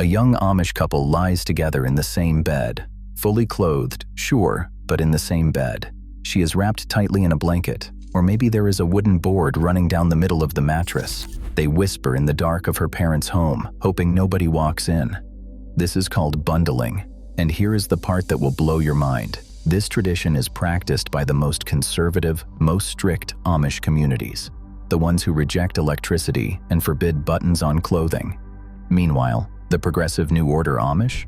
A young Amish couple lies together in the same bed. Fully clothed, sure, but in the same bed. She is wrapped tightly in a blanket, or maybe there is a wooden board running down the middle of the mattress. They whisper in the dark of her parents' home, hoping nobody walks in. This is called bundling, and here is the part that will blow your mind. This tradition is practiced by the most conservative, most strict Amish communities, the ones who reject electricity and forbid buttons on clothing. Meanwhile, the progressive New Order Amish?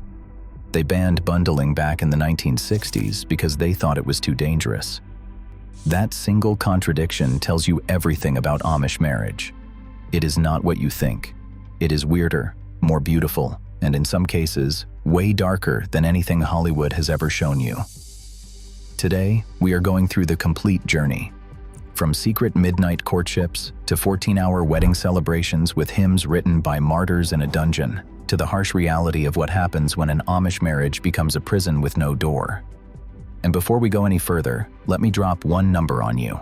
They banned bundling back in the 1960s because they thought it was too dangerous. That single contradiction tells you everything about Amish marriage. It is not what you think. It is weirder, more beautiful, and in some cases, way darker than anything Hollywood has ever shown you. Today, we are going through the complete journey. From secret midnight courtships to 14-hour wedding celebrations with hymns written by martyrs in a dungeon, to the harsh reality of what happens when an Amish marriage becomes a prison with no door. And before we go any further, let me drop one number on you.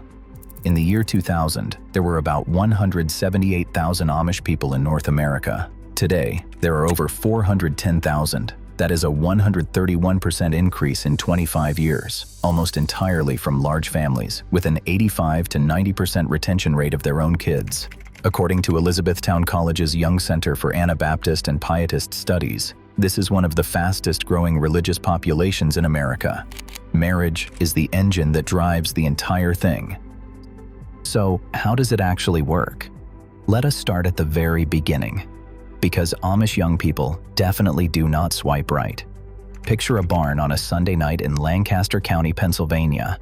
In the year 2000, there were about 178,000 Amish people in North America. Today, there are over 410,000. That is a 131% increase in 25 years, almost entirely from large families, with an 85 to 90% retention rate of their own kids. According to Elizabethtown College's Young Center for Anabaptist and Pietist Studies, this is one of the fastest growing religious populations in America. Marriage is the engine that drives the entire thing. So, how does it actually work? Let us start at the very beginning, because Amish young people definitely do not swipe right. Picture a barn on a Sunday night in Lancaster County, Pennsylvania.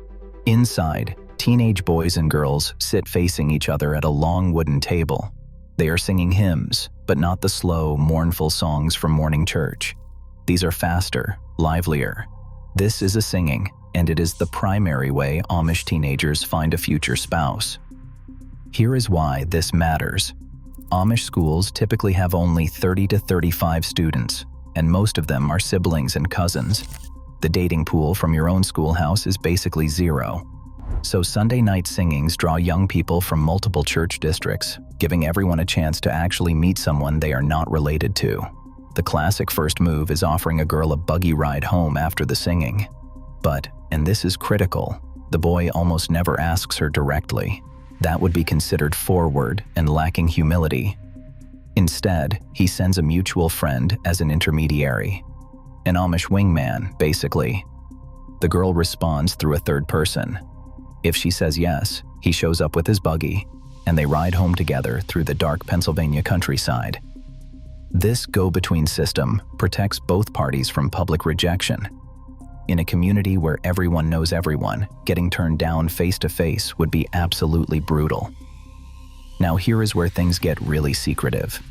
Inside, teenage boys and girls sit facing each other at a long wooden table. They are singing hymns, but not the slow, mournful songs from morning church. These are faster, livelier. This is a singing, and it is the primary way Amish teenagers find a future spouse. Here is why this matters. Amish schools typically have only 30 to 35 students, and most of them are siblings and cousins. The dating pool from your own schoolhouse is basically zero. So Sunday night singings draw young people from multiple church districts, giving everyone a chance to actually meet someone they are not related to. The classic first move is offering a girl a buggy ride home after the singing. But, and this is critical, the boy almost never asks her directly. That would be considered forward and lacking humility. Instead, he sends a mutual friend as an intermediary. An Amish wingman, basically. The girl responds through a third person. If she says yes, he shows up with his buggy, and they ride home together through the dark Pennsylvania countryside. This go-between system protects both parties from public rejection. In a community where everyone knows everyone, getting turned down face-to-face would be absolutely brutal. Now here is where things get really secretive.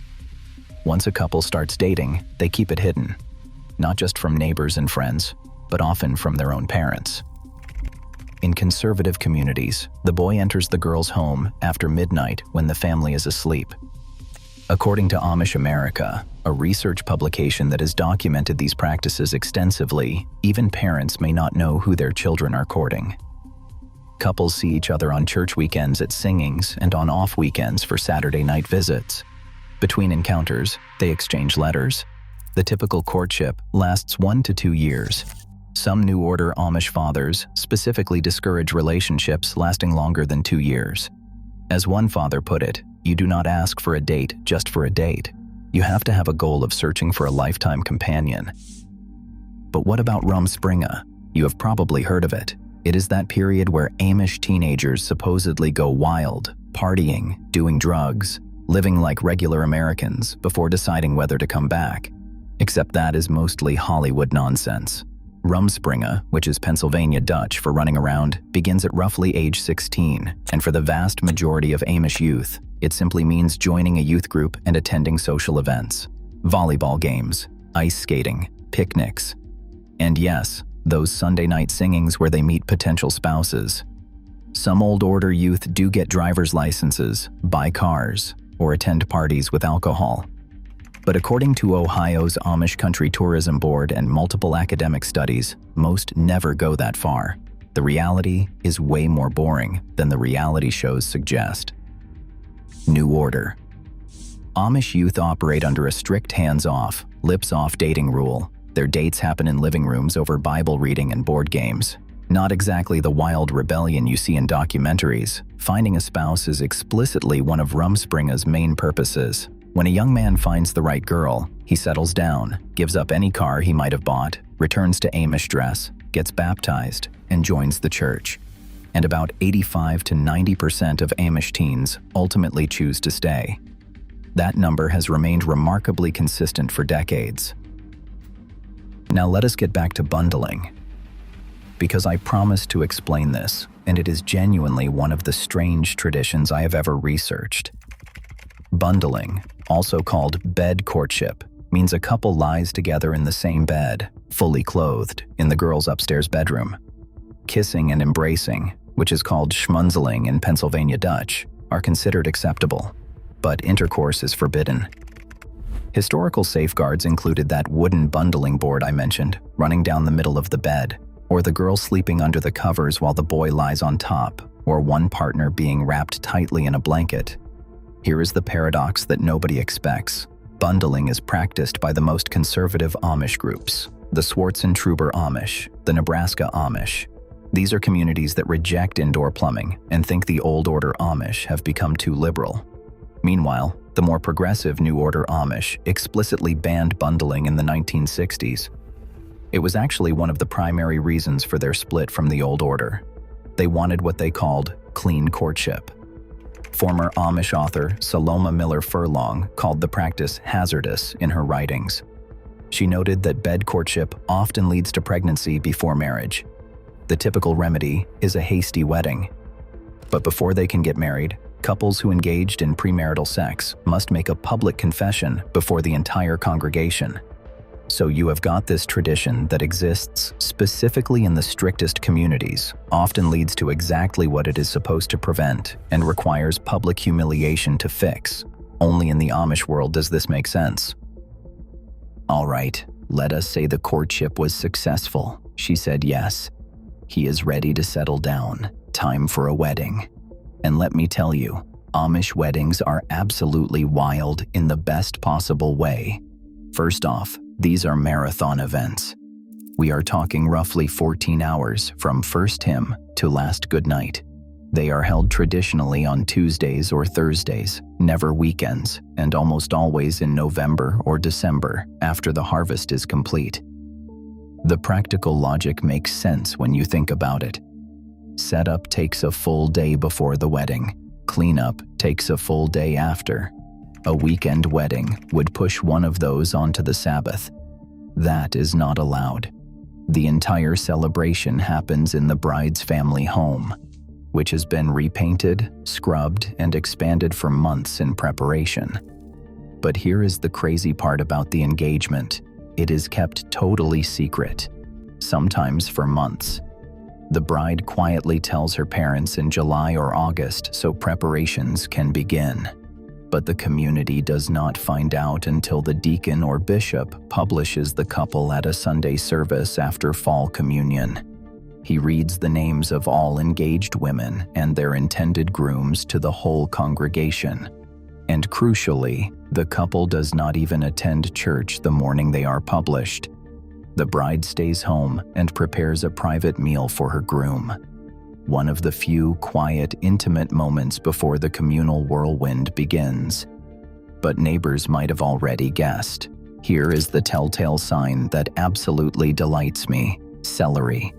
Once a couple starts dating, they keep it hidden. Not just from neighbors and friends, but often from their own parents. In conservative communities, the boy enters the girl's home after midnight when the family is asleep. According to Amish America, a research publication that has documented these practices extensively, even parents may not know who their children are courting. Couples see each other on church weekends at singings and on off weekends for Saturday night visits. Between encounters, they exchange letters. The typical courtship lasts 1 to 2 years. Some New Order Amish fathers specifically discourage relationships lasting longer than 2 years. As one father put it, you do not ask for a date just for a date. You have to have a goal of searching for a lifetime companion. But what about Rumspringa? You have probably heard of it. It is that period where Amish teenagers supposedly go wild, partying, doing drugs, living like regular Americans before deciding whether to come back. Except that is mostly Hollywood nonsense. Rumspringa, which is Pennsylvania Dutch for running around, begins at roughly age 16, and for the vast majority of Amish youth, it simply means joining a youth group and attending social events. Volleyball games, ice skating, picnics. And yes, those Sunday night singings where they meet potential spouses. Some Old Order youth do get driver's licenses, buy cars, or attend parties with alcohol. But according to Ohio's Amish Country Tourism Board and multiple academic studies, most never go that far. The reality is way more boring than the reality shows suggest. New Order. Amish youth operate under a strict hands-off, lips-off dating rule. Their dates happen in living rooms over Bible reading and board games. Not exactly the wild rebellion you see in documentaries. Finding a spouse is explicitly one of Rumspringa's main purposes. When a young man finds the right girl, he settles down, gives up any car he might have bought, returns to Amish dress, gets baptized, and joins the church. And about 85 to 90% of Amish teens ultimately choose to stay. That number has remained remarkably consistent for decades. Now let us get back to bundling. Because I promised to explain this, and it is genuinely one of the strange traditions I have ever researched. Bundling, also called bed courtship, means a couple lies together in the same bed, fully clothed, in the girl's upstairs bedroom. Kissing and embracing, which is called schmunzeling in Pennsylvania Dutch, are considered acceptable, but intercourse is forbidden. Historical safeguards included that wooden bundling board I mentioned, running down the middle of the bed, or the girl sleeping under the covers while the boy lies on top, or one partner being wrapped tightly in a blanket. Here is the paradox that nobody expects. Bundling is practiced by the most conservative Amish groups, the Swartzentruber Amish, the Nebraska Amish. These are communities that reject indoor plumbing and think the old order Amish have become too liberal. Meanwhile, the more progressive New Order Amish explicitly banned bundling in the 1960s. It was actually one of the primary reasons for their split from the old order. They wanted what they called clean courtship. Former Amish author Saloma Miller Furlong called the practice hazardous in her writings. She noted that bed courtship often leads to pregnancy before marriage. The typical remedy is a hasty wedding. But before they can get married, couples who engaged in premarital sex must make a public confession before the entire congregation. So you have got this tradition that exists specifically in the strictest communities, often leads to exactly what it is supposed to prevent, and requires public humiliation to fix. Only in the Amish world does this make sense. All right, let us say the courtship was successful. She said yes. He is ready to settle down. Time for a wedding. And let me tell you, Amish weddings are absolutely wild in the best possible way. First off, these are marathon events. We are talking roughly 14 hours from first hymn to last goodnight. They are held traditionally on Tuesdays or Thursdays, never weekends, and almost always in November or December after the harvest is complete. The practical logic makes sense when you think about it. Setup takes a full day before the wedding. Cleanup takes a full day after. A weekend wedding would push one of those onto the Sabbath. That is not allowed. The entire celebration happens in the bride's family home, which has been repainted, scrubbed, and expanded for months in preparation. But here is the crazy part about the engagement. It is kept totally secret, sometimes for months. The bride quietly tells her parents in July or August so preparations can begin. But the community does not find out until the deacon or bishop publishes the couple at a Sunday service after fall communion. He reads the names of all engaged women and their intended grooms to the whole congregation. And crucially, the couple does not even attend church the morning they are published. The bride stays home and prepares a private meal for her groom. One of the few quiet, intimate moments before the communal whirlwind begins. But neighbors might have already guessed. Here is the telltale sign that absolutely delights me: celery.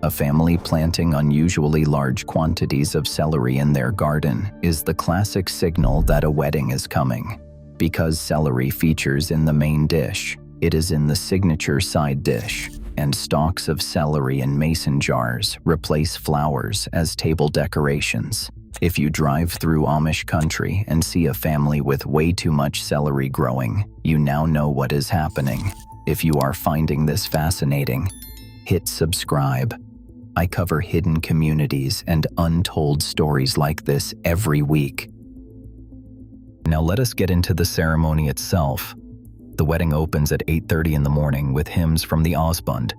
A family planting unusually large quantities of celery in their garden is the classic signal that a wedding is coming. Because celery features in the main dish, it is in the signature side dish, and stalks of celery in mason jars replace flowers as table decorations. If you drive through Amish country and see a family with way too much celery growing, you now know what is happening. If you are finding this fascinating, hit subscribe. I cover hidden communities and untold stories like this every week. Now let us get into the ceremony itself. The wedding opens at 8:30 in the morning with hymns from the Ausbund,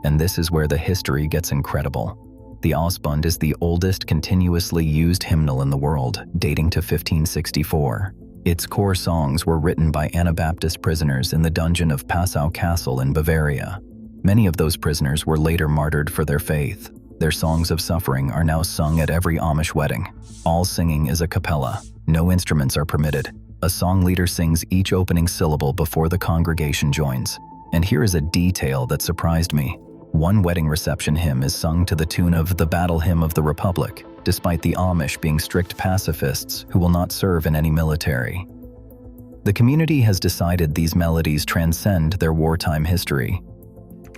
and this is where the history gets incredible. The Ausbund is the oldest continuously used hymnal in the world, dating to 1564. Its core songs were written by Anabaptist prisoners in the dungeon of Passau Castle in Bavaria. Many of those prisoners were later martyred for their faith. Their songs of suffering are now sung at every Amish wedding. All singing is a cappella. No instruments are permitted. A song leader sings each opening syllable before the congregation joins. And here is a detail that surprised me. One wedding reception hymn is sung to the tune of the Battle Hymn of the Republic, despite the Amish being strict pacifists who will not serve in any military. The community has decided these melodies transcend their wartime history.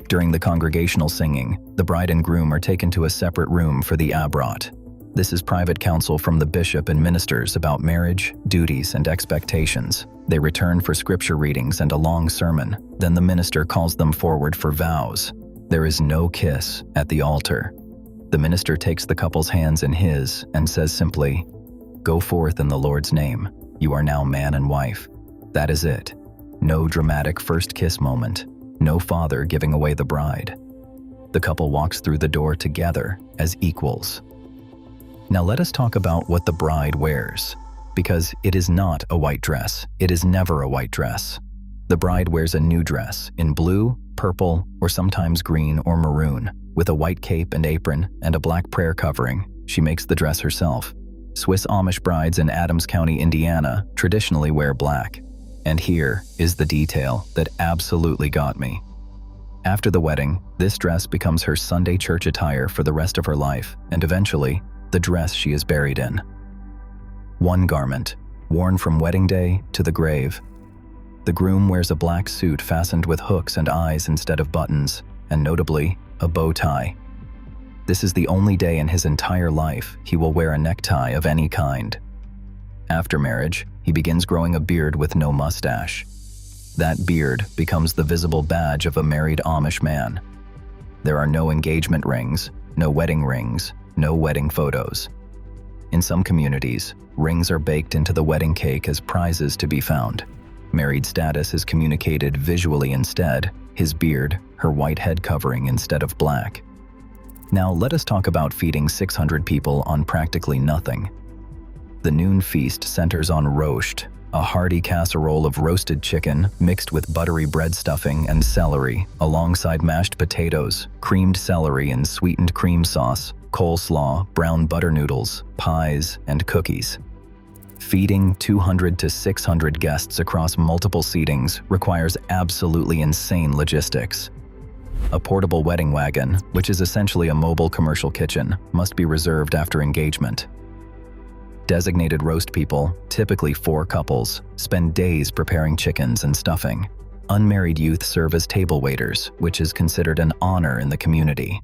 During the congregational singing, the bride and groom are taken to a separate room for the abrot. This is private counsel from the bishop and ministers about marriage, duties, and expectations. They return for scripture readings and a long sermon. Then the minister calls them forward for vows. There is no kiss at the altar. The minister takes the couple's hands in his and says simply, "Go forth in the Lord's name. You are now man and wife." That is it. No dramatic first kiss moment. No father giving away the bride. The couple walks through the door together as equals. Now let us talk about what the bride wears, because it is not a white dress. It is never a white dress. The bride wears a new dress in blue, purple, or sometimes green or maroon, with a white cape and apron and a black prayer covering. She makes the dress herself. Swiss Amish brides in Adams County, Indiana, traditionally wear black. And here is the detail that absolutely got me. After the wedding, this dress becomes her Sunday church attire for the rest of her life, and eventually, the dress she is buried in. One garment, worn from wedding day to the grave. The groom wears a black suit fastened with hooks and eyes instead of buttons, and notably, a bow tie. This is the only day in his entire life he will wear a necktie of any kind. After marriage, he begins growing a beard with no mustache. That beard becomes the visible badge of a married Amish man. There are no engagement rings, no wedding rings, no wedding photos. In some communities, rings are baked into the wedding cake as prizes to be found. Married status is communicated visually instead, his beard, her white head covering instead of black. Now let us talk about feeding 600 people on practically nothing. The noon feast centers on roast, a hearty casserole of roasted chicken mixed with buttery bread stuffing and celery, alongside mashed potatoes, creamed celery and sweetened cream sauce, coleslaw, brown butter noodles, pies, and cookies. Feeding 200 to 600 guests across multiple seatings requires absolutely insane logistics. A portable wedding wagon, which is essentially a mobile commercial kitchen, must be reserved after engagement. Designated roast people, typically 4 couples, spend days preparing chickens and stuffing. Unmarried youth serve as table waiters, which is considered an honor in the community.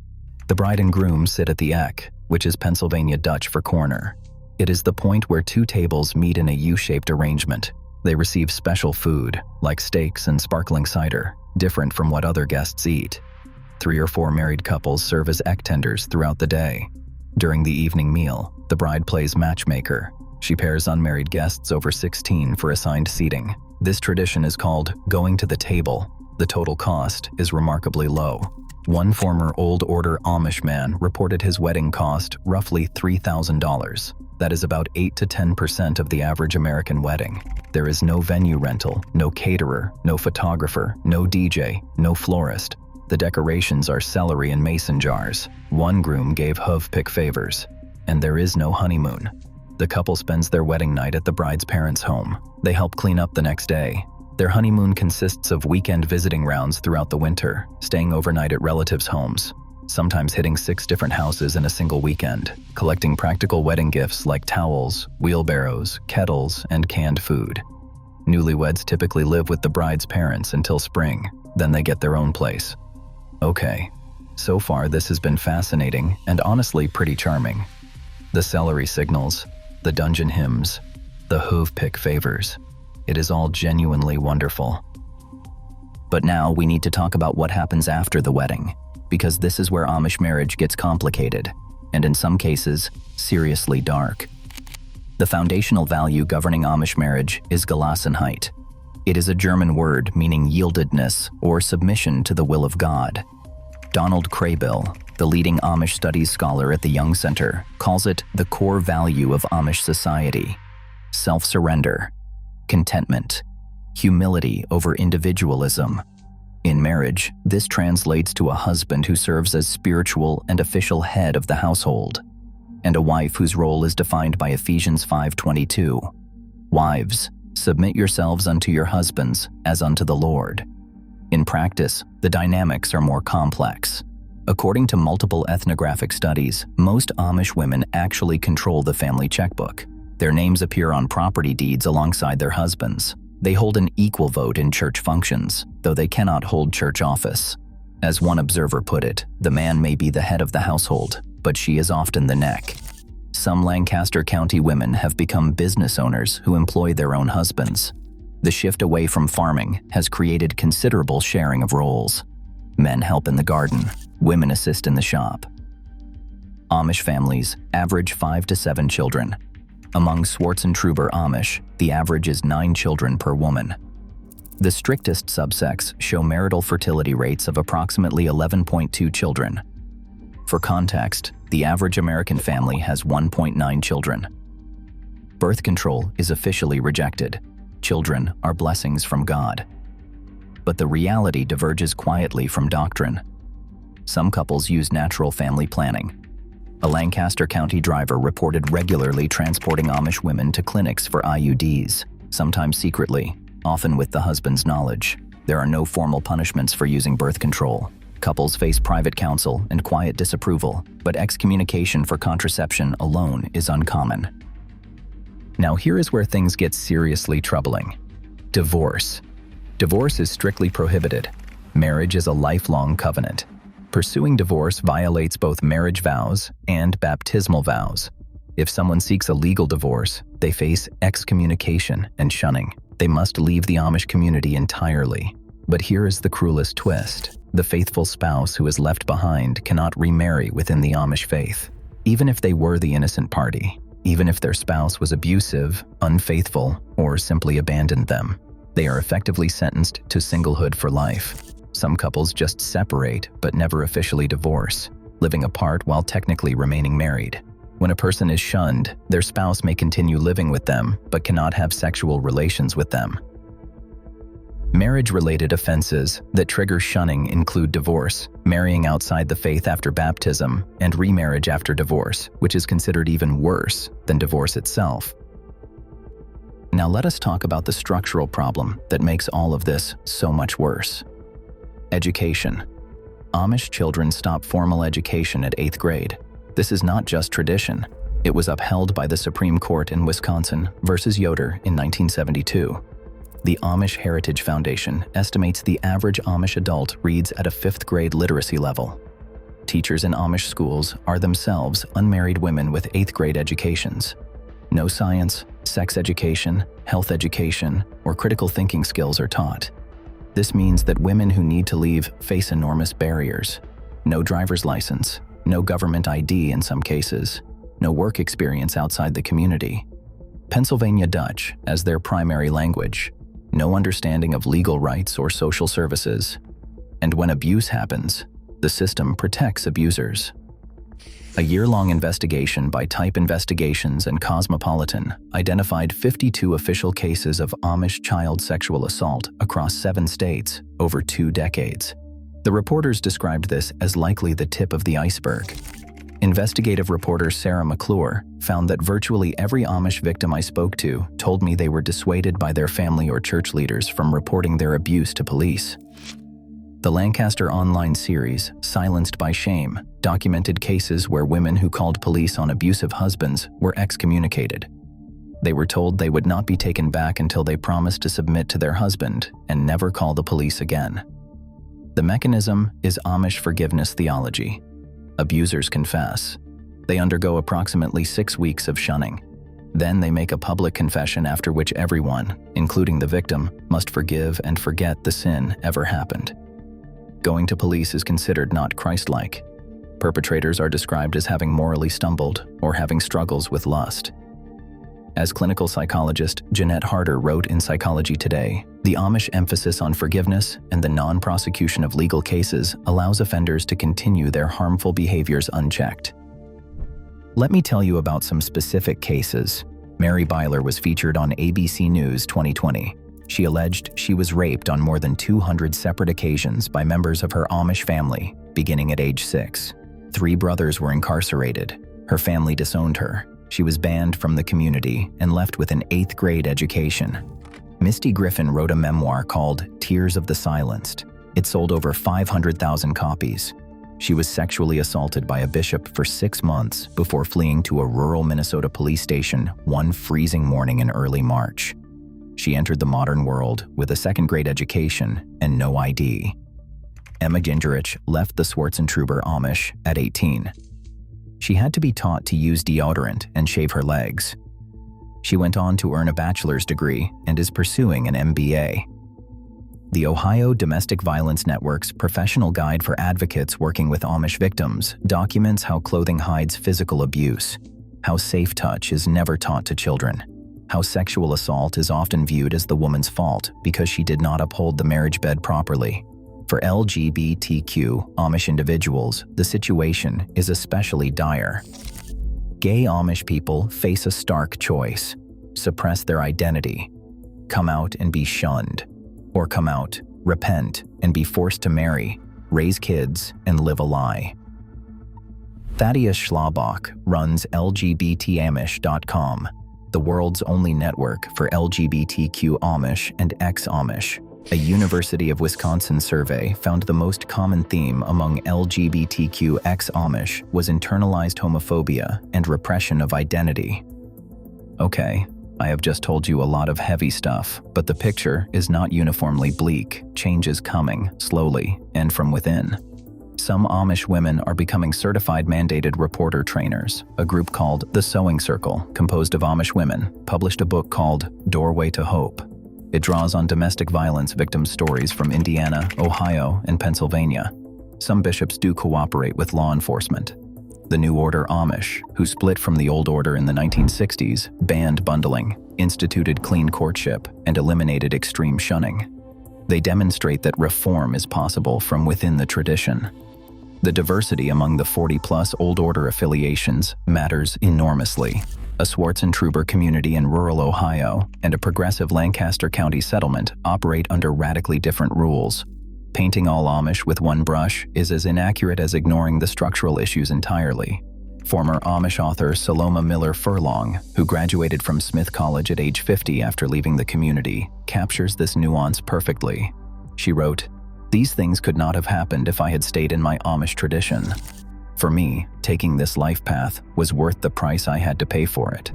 The bride and groom sit at the Eck, which is Pennsylvania Dutch for corner. It is the point where 2 tables meet in a U-shaped arrangement. They receive special food, like steaks and sparkling cider, different from what other guests eat. 3 or 4 married couples serve as Eck tenders throughout the day. During the evening meal, the bride plays matchmaker. She pairs unmarried guests over 16 for assigned seating. This tradition is called going to the table. The total cost is remarkably low. One former Old Order Amish man reported his wedding cost roughly $3,000. That is about 8 to 10% of the average American wedding. There is no venue rental, no caterer, no photographer, no DJ, no florist. The decorations are celery and mason jars. One groom gave hoof-pick favors. And there is no honeymoon. The couple spends their wedding night at the bride's parents' home. They help clean up the next day. Their honeymoon consists of weekend visiting rounds throughout the winter, staying overnight at relatives' homes, sometimes hitting 6 different houses in a single weekend, collecting practical wedding gifts like towels, wheelbarrows, kettles, and canned food. Newlyweds typically live with the bride's parents until spring, then they get their own place. Okay, so far this has been fascinating and honestly pretty charming. The celery signals, the dungeon hymns, the hoof-pick favors. It is all genuinely wonderful. But now we need to talk about what happens after the wedding, because this is where Amish marriage gets complicated, and in some cases, seriously dark. The foundational value governing Amish marriage is Gelassenheit. It is a German word meaning yieldedness or submission to the will of God. Donald Craybill, the leading Amish studies scholar at the Young Center, calls it the core value of Amish society: self-surrender. contentment, humility over individualism. In marriage, this translates to a husband who serves as spiritual and official head of the household, and a wife whose role is defined by Ephesians 5:22. Wives, submit yourselves unto your husbands as unto the Lord. In practice, the dynamics are more complex. According to multiple ethnographic studies, most Amish women actually control the family checkbook. Their names appear on property deeds alongside their husbands. They hold an equal vote in church functions, though they cannot hold church office. As one observer put it, the man may be the head of the household, but she is often the neck. Some Lancaster County women have become business owners who employ their own husbands. The shift away from farming has created considerable sharing of roles. Men help in the garden, women assist in the shop. Amish families average 5 to 7 children. Among Swartzentruber Amish, the average is 9 children per woman. The strictest subsects show marital fertility rates of approximately 11.2 children. For context, the average American family has 1.9 children. Birth control is officially rejected. Children are blessings from God. But the reality diverges quietly from doctrine. Some couples use natural family planning. A Lancaster County driver reported regularly transporting Amish women to clinics for IUDs, sometimes secretly, often with the husband's knowledge. There are no formal punishments for using birth control. Couples face private counsel and quiet disapproval, but excommunication for contraception alone is uncommon. Now here is where things get seriously troubling. Divorce. Divorce is strictly prohibited. Marriage is a lifelong covenant. Pursuing divorce violates both marriage vows and baptismal vows. If someone seeks a legal divorce, they face excommunication and shunning. They must leave the Amish community entirely. But here is the cruelest twist. The faithful spouse who is left behind cannot remarry within the Amish faith, even if they were the innocent party, even if their spouse was abusive, unfaithful, or simply abandoned them. They are effectively sentenced to singlehood for life. Some couples just separate but never officially divorce, living apart while technically remaining married. When a person is shunned, their spouse may continue living with them but cannot have sexual relations with them. Marriage-related offenses that trigger shunning include divorce, marrying outside the faith after baptism, and remarriage after divorce, which is considered even worse than divorce itself. Now let us talk about the structural problem that makes all of this so much worse. Education. Amish children stop formal education at 8th grade. This is not just tradition. It was upheld by the Supreme Court in Wisconsin versus Yoder in 1972. The Amish Heritage Foundation estimates the average Amish adult reads at a 5th grade literacy level. Teachers in Amish schools are themselves unmarried women with 8th grade educations. No science, sex education, health education, or critical thinking skills are taught. This means that women who need to leave face enormous barriers. No driver's license, no government ID in some cases, no work experience outside the community. Pennsylvania Dutch as their primary language, no understanding of legal rights or social services. And when abuse happens, the system protects abusers. A year-long investigation by Type Investigations and Cosmopolitan identified 52 official cases of Amish child sexual assault across 7 states over 2 decades. The reporters described this as likely the tip of the iceberg. Investigative reporter Sarah McClure found that virtually every Amish victim I spoke to told me they were dissuaded by their family or church leaders from reporting their abuse to police. The Lancaster online series, Silenced by Shame, documented cases where women who called police on abusive husbands were excommunicated. They were told they would not be taken back until they promised to submit to their husband and never call the police again. The mechanism is Amish forgiveness theology. Abusers confess. They undergo approximately 6 weeks of shunning. Then they make a public confession after which everyone, including the victim, must forgive and forget the sin ever happened. Going to police is considered not Christ-like. Perpetrators are described as having morally stumbled or having struggles with lust. As clinical psychologist Jeanette Harder wrote in Psychology Today, the Amish emphasis on forgiveness and the non-prosecution of legal cases allows offenders to continue their harmful behaviors unchecked. Let me tell you about some specific cases. Mary Byler was featured on ABC News 2020. She alleged she was raped on more than 200 separate occasions by members of her Amish family, beginning at age 6. 3 brothers were incarcerated. Her family disowned her. She was banned from the community and left with an 8th grade education. Misty Griffin wrote a memoir called Tears of the Silenced. It sold over 500,000 copies. She was sexually assaulted by a bishop for 6 months before fleeing to a rural Minnesota police station one freezing morning in early March. She entered the modern world with a 2nd grade education and no ID. Emma Gingerich left the Schwarzentroober Amish at 18. She had to be taught to use deodorant and shave her legs. She went on to earn a bachelor's degree and is pursuing an MBA. The Ohio Domestic Violence Network's professional guide for advocates working with Amish victims documents how clothing hides physical abuse, how safe touch is never taught to children, how sexual assault is often viewed as the woman's fault because she did not uphold the marriage bed properly. For LGBTQ Amish individuals, the situation is especially dire. Gay Amish people face a stark choice: suppress their identity, come out and be shunned, or come out, repent, and be forced to marry, raise kids, and live a lie. Thaddeus Schlabach runs LGBTAmish.com, the world's only network for LGBTQ Amish and ex-Amish. A University of Wisconsin survey found the most common theme among LGBTQ ex-Amish was internalized homophobia and repression of identity. Okay, I have just told you a lot of heavy stuff, but the picture is not uniformly bleak. Change is coming, slowly, and from within. Some Amish women are becoming certified mandated reporter trainers. A group called The Sewing Circle, composed of Amish women, published a book called Doorway to Hope. It draws on domestic violence victim stories from Indiana, Ohio, and Pennsylvania. Some bishops do cooperate with law enforcement. The New Order Amish, who split from the Old Order in the 1960s, banned bundling, instituted clean courtship, and eliminated extreme shunning. They demonstrate that reform is possible from within the tradition. The diversity among the 40-plus Old Order affiliations matters enormously. A Schwarzentroober community in rural Ohio and a progressive Lancaster County settlement operate under radically different rules. Painting all Amish with one brush is as inaccurate as ignoring the structural issues entirely. Former Amish author Saloma Miller Furlong, who graduated from Smith College at age 50 after leaving the community, captures this nuance perfectly. She wrote, "These things could not have happened if I had stayed in my Amish tradition. For me, taking this life path was worth the price I had to pay for it."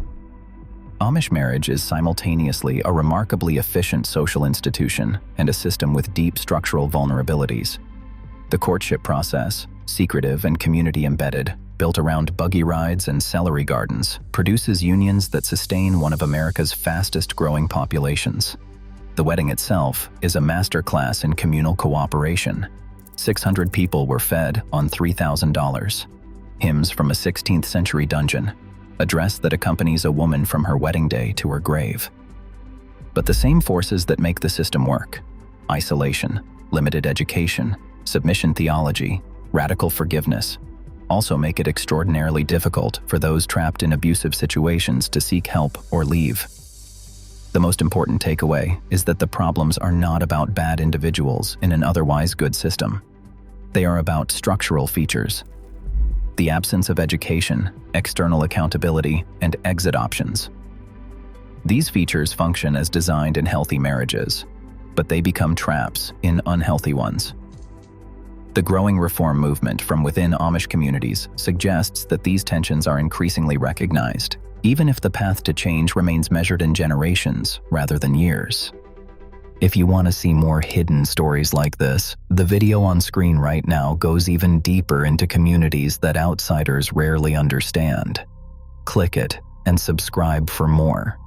Amish marriage is simultaneously a remarkably efficient social institution and a system with deep structural vulnerabilities. The courtship process, secretive and community-embedded, built around buggy rides and celery gardens, produces unions that sustain one of America's fastest-growing populations. The wedding itself is a masterclass in communal cooperation. 600 people were fed on $3,000. Hymns from a 16th century dungeon, a dress that accompanies a woman from her wedding day to her grave. But the same forces that make the system work, isolation, limited education, submission theology, radical forgiveness, also make it extraordinarily difficult for those trapped in abusive situations to seek help or leave. The most important takeaway is that the problems are not about bad individuals in an otherwise good system. They are about structural features. The absence of education, external accountability, and exit options. These features function as designed in healthy marriages, but they become traps in unhealthy ones. The growing reform movement from within Amish communities suggests that these tensions are increasingly recognized, even if the path to change remains measured in generations rather than years. If you want to see more hidden stories like this, the video on screen right now goes even deeper into communities that outsiders rarely understand. Click it and subscribe for more.